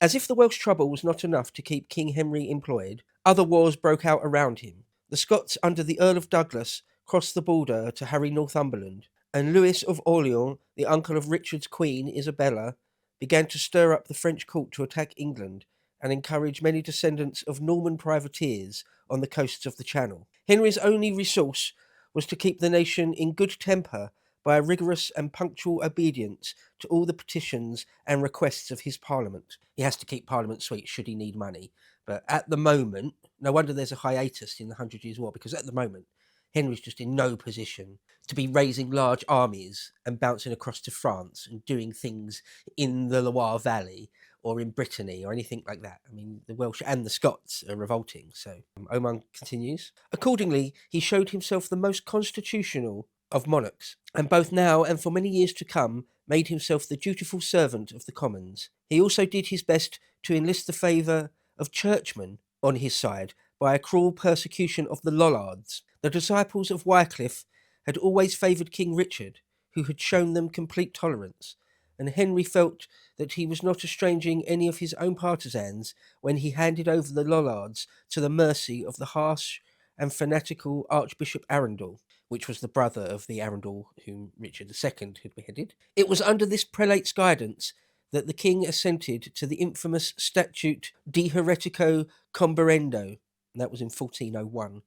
As if the Welsh trouble was not enough to keep King Henry employed, other wars broke out around him. The Scots under the Earl of Douglas crossed the border to harry Northumberland, and Louis of Orleans, the uncle of Richard's queen Isabella, began to stir up the French court to attack England and encourage many descendants of Norman privateers on the coasts of the Channel. Henry's only resource was to keep the nation in good temper by a rigorous and punctual obedience to all the petitions and requests of his Parliament. He has to keep Parliament sweet should he need money. But at the moment, no wonder there's a hiatus in the 100 Years' War, because at the moment, Henry's just in no position to be raising large armies and bouncing across to France and doing things in the Loire Valley or in Brittany or anything like that. I mean, the Welsh and the Scots are revolting. So Oman continues. Accordingly, he showed himself the most constitutional of monarchs, and both now and for many years to come made himself the dutiful servant of the Commons. He also did his best to enlist the favour of churchmen on his side by a cruel persecution of the Lollards. The disciples of Wycliffe had always favoured King Richard, who had shown them complete tolerance, and Henry felt that he was not estranging any of his own partisans when he handed over the Lollards to the mercy of the harsh and fanatical Archbishop Arundel, which was the brother of the Arundel whom Richard II had beheaded. It was under this prelate's guidance that the king assented to the infamous statute De Heretico Comberendo, and that was in 1401,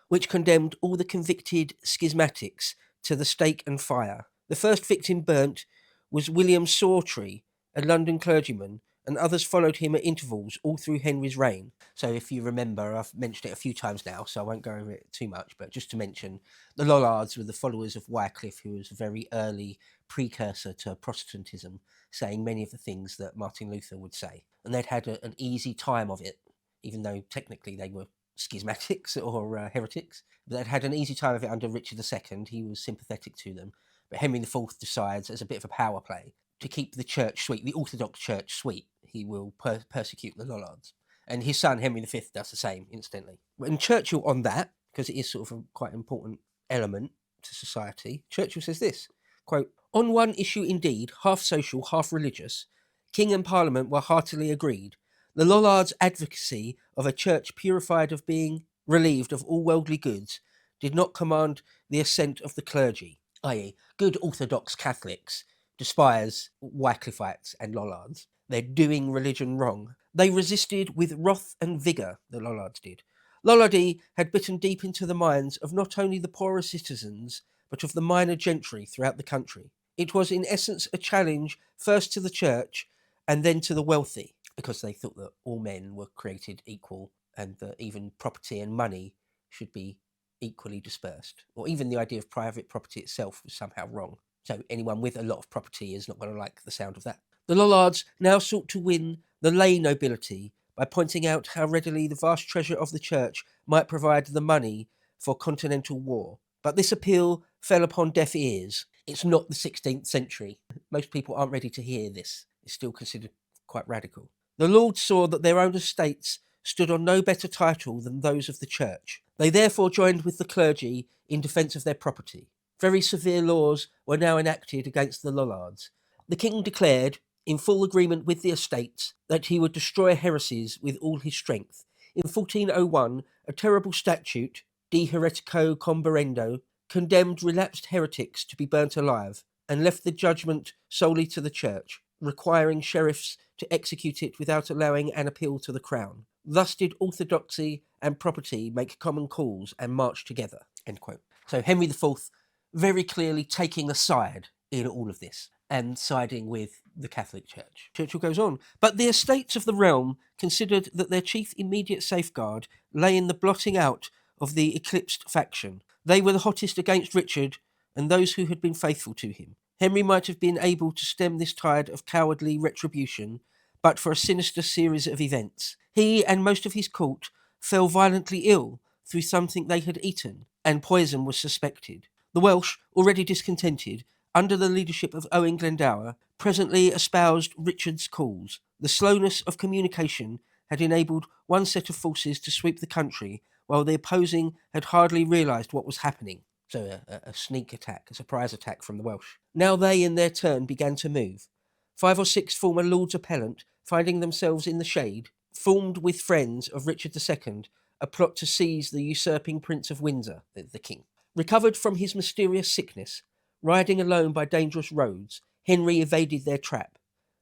which condemned all the convicted schismatics to the stake and fire. The first victim burnt was William Sawtrey, a London clergyman, and others followed him at intervals all through Henry's reign. So if you remember, I've mentioned it a few times now, so I won't go over it too much, but just to mention, the Lollards were the followers of Wycliffe, who was a very early precursor to Protestantism, saying many of the things that Martin Luther would say. And they'd had an easy time of it, even though technically they were schismatics or heretics. But they'd had an easy time of it under Richard II. He was sympathetic to them. But Henry IV decides, as a bit of a power play, to keep the church sweet, the Orthodox Church sweet, he will persecute the Lollards. And his son, Henry V, does the same instantly. And Churchill on that, because it is sort of a quite important element to society, Churchill says this, quote, "On one issue indeed, half social, half religious, King and Parliament were heartily agreed. The Lollards' advocacy of a church purified of being relieved of all worldly goods did not command the assent of the clergy," i.e., good Orthodox Catholics despise Wycliffites and Lollards. They're doing religion wrong. They resisted with wrath and vigour, the Lollards did. Lollardy had bitten deep into the minds of not only the poorer citizens, but of the minor gentry throughout the country. It was in essence a challenge first to the church and then to the wealthy, because they thought that all men were created equal and that even property and money should be equally dispersed. Or even the idea of private property itself was somehow wrong. So anyone with a lot of property is not going to like the sound of that. The Lollards now sought to win the lay nobility by pointing out how readily the vast treasure of the church might provide the money for continental war. But this appeal fell upon deaf ears. It's not the 16th century. Most people aren't ready to hear this. It's still considered quite radical. The lords saw that their own estates stood on no better title than those of the church. They therefore joined with the clergy in defence of their property. Very severe laws were now enacted against the Lollards. The king declared, in full agreement with the estates, that he would destroy heresies with all his strength. In 1401, a terrible statute, De Heretico Comberendo, condemned relapsed heretics to be burnt alive, and left the judgment solely to the church, requiring sheriffs to execute it without allowing an appeal to the crown. Thus did orthodoxy and property make common cause and march together. End quote. So Henry IV very clearly taking a side in all of this and siding with the Catholic Church. Churchill goes on, but the estates of the realm considered that their chief immediate safeguard lay in the blotting out of the eclipsed faction. They were the hottest against Richard and those who had been faithful to him. Henry might have been able to stem this tide of cowardly retribution, but for a sinister series of events. He and most of his court fell violently ill through something they had eaten, and poison was suspected. The Welsh, already discontented, under the leadership of Owen Glendower, presently espoused Richard's cause. The slowness of communication had enabled one set of forces to sweep the country, while the opposing had hardly realised what was happening. So a sneak attack, a surprise attack from the Welsh. Now they, in their turn, began to move. 5 or 6 former Lords Appellant finding themselves in the shade, formed with friends of Richard II a plot to seize the usurping Prince of Windsor, the king. Recovered from his mysterious sickness, riding alone by dangerous roads, Henry evaded their trap,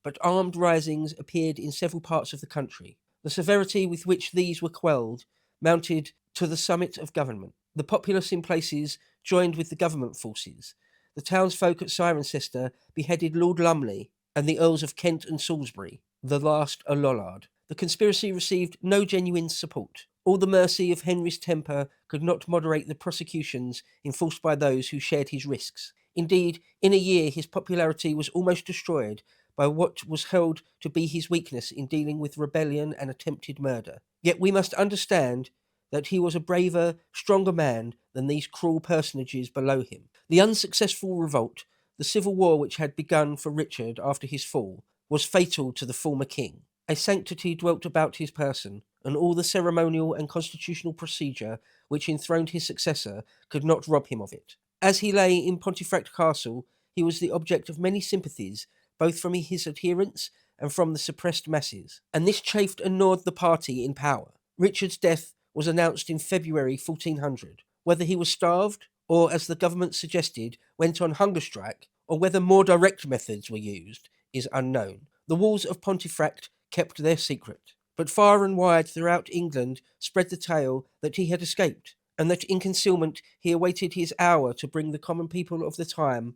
but armed risings appeared in several parts of the country. The severity with which these were quelled mounted to the summit of government. The populace in places joined with the government forces. The townsfolk at Cirencester beheaded Lord Lumley and the Earls of Kent and Salisbury, the last a Lollard. The conspiracy received no genuine support. All the mercy of Henry's temper could not moderate the prosecutions enforced by those who shared his risks. Indeed, in a year his popularity was almost destroyed by what was held to be his weakness in dealing with rebellion and attempted murder. Yet we must understand that he was a braver, stronger man than these cruel personages below him. The unsuccessful revolt, the civil war which had begun for Richard after his fall, was fatal to the former king. A sanctity dwelt about his person, and all the ceremonial and constitutional procedure which enthroned his successor could not rob him of it. As he lay in Pontefract Castle, he was the object of many sympathies, both from his adherents and from the suppressed masses, and this chafed and gnawed the party in power. Richard's death was announced in February 1400. Whether he was starved, or, as the government suggested, went on hunger strike, or whether more direct methods were used, is unknown. The walls of Pontefract kept their secret, but far and wide throughout England spread the tale that he had escaped, and that in concealment he awaited his hour to bring the common people of the time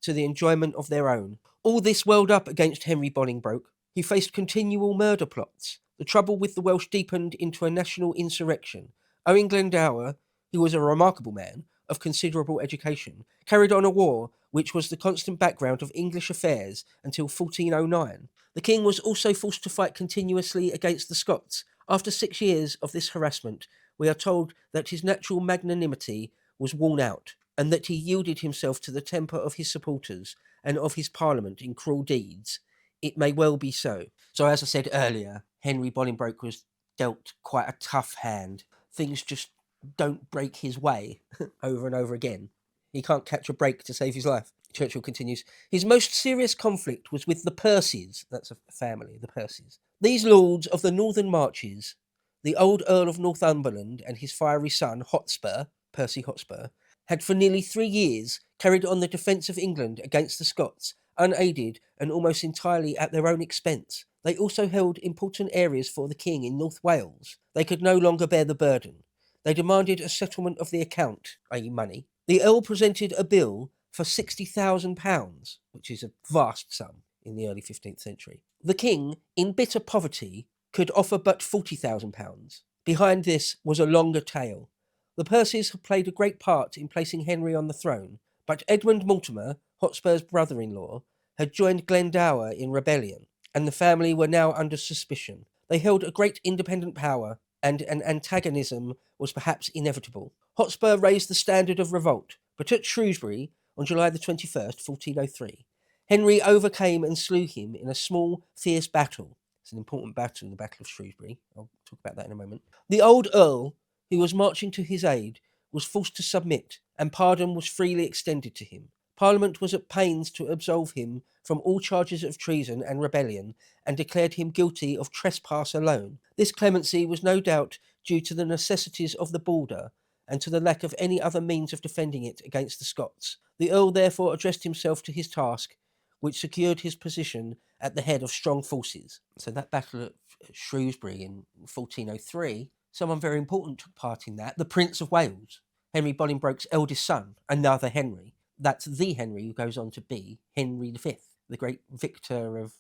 to the enjoyment of their own. All this welled up against Henry Bolingbroke. He faced continual murder plots. The trouble with the Welsh deepened into a national insurrection. Owen Glendower, who was a remarkable man of considerable education, carried on a war which was the constant background of English affairs until 1409. The king was also forced to fight continuously against the Scots. After 6 years of this harassment, we are told that his natural magnanimity was worn out, and that he yielded himself to the temper of his supporters and of his parliament in cruel deeds. It may well be so. So, as I said earlier, Henry Bolingbroke was dealt quite a tough hand. Things just don't break his way over and over again. He can't catch a break to save his life. Churchill continues, his most serious conflict was with the Percys. That's a family, the Percys. These lords of the northern marches, the old Earl of Northumberland and his fiery son, Hotspur, Percy Hotspur, had for nearly 3 years carried on the defence of England against the Scots, unaided and almost entirely at their own expense. They also held important areas for the king in North Wales. They could no longer bear the burden. They demanded a settlement of the account, i.e. money. The Earl presented a bill for £60,000, which is a vast sum in the early 15th century. The king, in bitter poverty, could offer but £40,000. Behind this was a longer tale. The Percys had played a great part in placing Henry on the throne, but Edmund Mortimer, Hotspur's brother-in-law, had joined Glendower in rebellion, and the family were now under suspicion. They held a great independent power, and an antagonism was perhaps inevitable. Hotspur raised the standard of revolt, but at Shrewsbury, on July the 21st, 1403, Henry overcame and slew him in a small, fierce battle. It's an important battle, the Battle of Shrewsbury. I'll talk about that in a moment. The old Earl, who was marching to his aid, was forced to submit, and pardon was freely extended to him. Parliament was at pains to absolve him from all charges of treason and rebellion, and declared him guilty of trespass alone. This clemency was no doubt due to the necessities of the border, and to the lack of any other means of defending it against the Scots. The Earl therefore addressed himself to his task, which secured his position at the head of strong forces. So that battle at Shrewsbury in 1403, someone very important took part in that, the Prince of Wales, Henry Bolingbroke's eldest son, another Henry. That's the Henry who goes on to be Henry V, the great victor of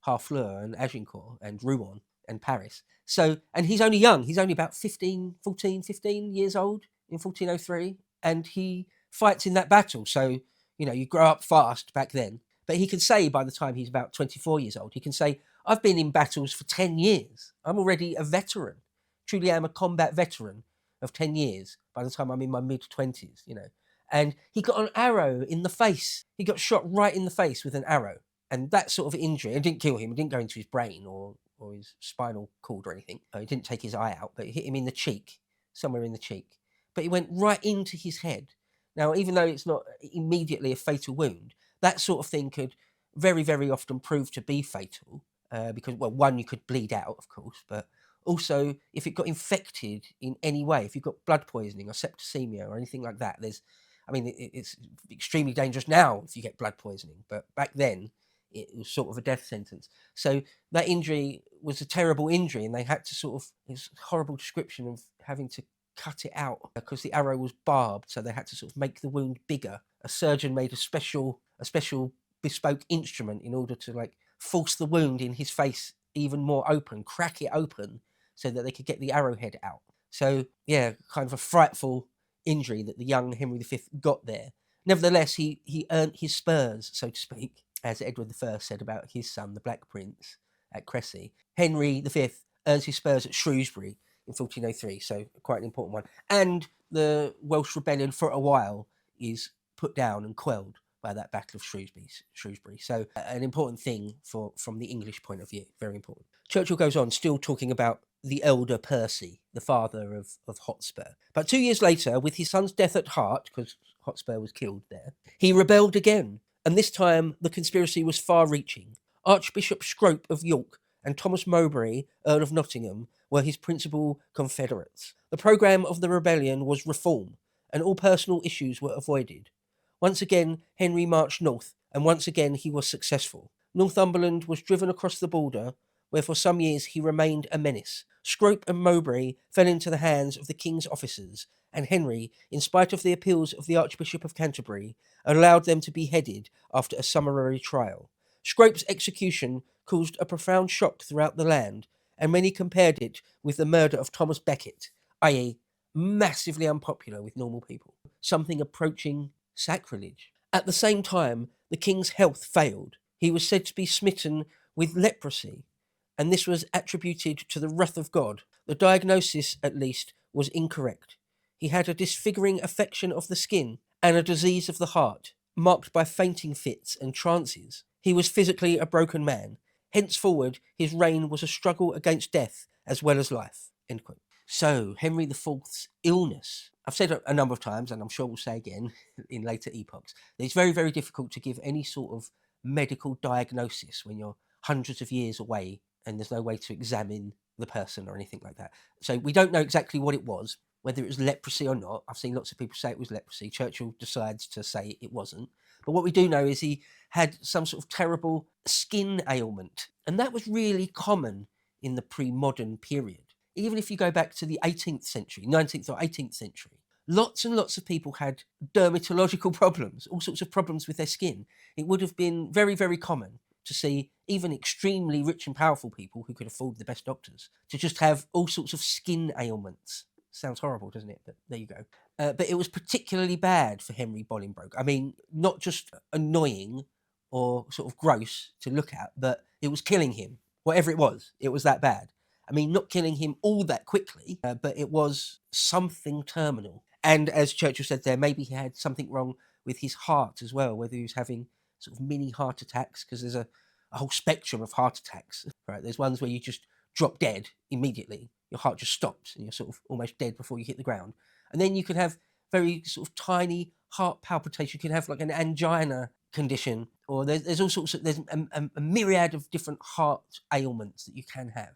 Harfleur and Agincourt and Rouen and Paris. So, and he's only young, he's only about 15 years old in 1403, and he fights in that battle. So, you grow up fast back then. But he can say by the time he's about 24 years old, he can say, I've been in battles for 10 years. I'm already a veteran. Truly am a combat veteran of 10 years by the time I'm in my mid-20s, And he got an arrow in the face. He got shot right in the face with an arrow. And that sort of injury, it didn't kill him. It didn't go into his brain or his spinal cord or anything. It didn't take his eye out, but it hit him in the cheek, somewhere in the cheek. But it went right into his head. Now, even though it's not immediately a fatal wound, that sort of thing could very, very often prove to be fatal. because, well, one, you could bleed out, of course, but also if it got infected in any way, if you've got blood poisoning or septicemia or anything like that, it's extremely dangerous now if you get blood poisoning, but back then it was sort of a death sentence. So that injury was a terrible injury, and they had to it's a horrible description of having to cut it out because the arrow was barbed, so they had to sort of make the wound bigger. A surgeon made a special bespoke instrument in order to force the wound in his face even more open, crack it open so that they could get the arrowhead out. So yeah, kind of a frightful injury that the young Henry V got there. Nevertheless, he earned his spurs, so to speak, as Edward I said about his son, the Black Prince, at Cressy. Henry V earns his spurs at Shrewsbury in 1403, so quite an important one. And the Welsh rebellion for a while is put down and quelled by that Battle of Shrewsbury. So an important thing from the English point of view, very important. Churchill goes on, still talking about the elder Percy, the father of Hotspur. But 2 years later, with his son's death at heart, because Hotspur was killed there, he rebelled again, and this time the conspiracy was far-reaching. Archbishop Scrope of York and Thomas Mowbray, Earl of Nottingham, were his principal confederates. The programme of the rebellion was reform, and all personal issues were avoided. Once again, Henry marched north, and once again he was successful. Northumberland was driven across the border, where for some years he remained a menace. Scrope and Mowbray fell into the hands of the king's officers, and Henry, in spite of the appeals of the Archbishop of Canterbury, allowed them to be beheaded after a summary trial. Scrope's execution caused a profound shock throughout the land, and many compared it with the murder of Thomas Becket, i.e., massively unpopular with normal people, something approaching sacrilege. At the same time, the king's health failed. He was said to be smitten with leprosy, and this was attributed to the wrath of God. The diagnosis, at least, was incorrect. He had a disfiguring affection of the skin and a disease of the heart, marked by fainting fits and trances. He was physically a broken man. Henceforward, his reign was a struggle against death as well as life. End quote. So, Henry IV's illness. I've said a number of times, and I'm sure we'll say again in later epochs, that it's very, very difficult to give any sort of medical diagnosis when you're hundreds of years away and there's no way to examine the person or anything like that. So we don't know exactly what it was, whether it was leprosy or not. I've seen lots of people say it was leprosy. Churchill decides to say it wasn't. But what we do know is he had some sort of terrible skin ailment. And that was really common in the pre-modern period. Even if you go back to the 18th century, 19th or 18th century, lots and lots of people had dermatological problems, all sorts of problems with their skin. It would have been very, very common to see even extremely rich and powerful people who could afford the best doctors to just have all sorts of skin ailments. Sounds horrible, doesn't it? But there you go. But it was particularly bad for Henry Bolingbroke. I mean, not just annoying or sort of gross to look at, but it was killing him. Whatever it was that bad. I mean, not killing him all that quickly, but it was something terminal. And as Churchill said there, maybe he had something wrong with his heart as well, whether he was having sort of mini heart attacks, because there's a whole spectrum of heart attacks, right? There's ones where you just drop dead immediately. Your heart just stops and you're sort of almost dead before you hit the ground. And then you can have very sort of tiny heart palpitation. You can have like an angina condition, or there's all sorts of, there's a myriad of different heart ailments that you can have.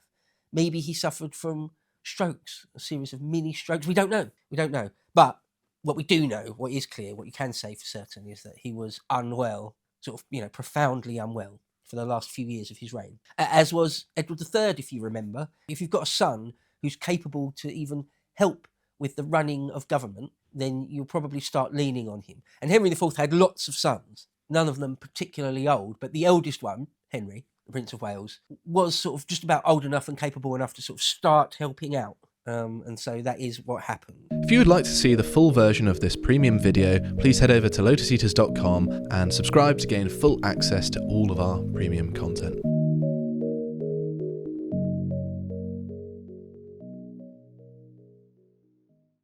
Maybe he suffered from strokes, a series of mini strokes. We don't know. But what we do know, what is clear, what you can say for certain, is that he was unwell, sort of, profoundly unwell for the last few years of his reign. As was Edward III, if you remember. If you've got a son who's capable to even help with the running of government, then you'll probably start leaning on him. And Henry IV had lots of sons, none of them particularly old, but the eldest one, Henry, the Prince of Wales, was sort of just about old enough and capable enough to sort of start helping out. And so that is what happened. If you would like to see the full version of this premium video, please head over to lotuseaters.com and subscribe to gain full access to all of our premium content.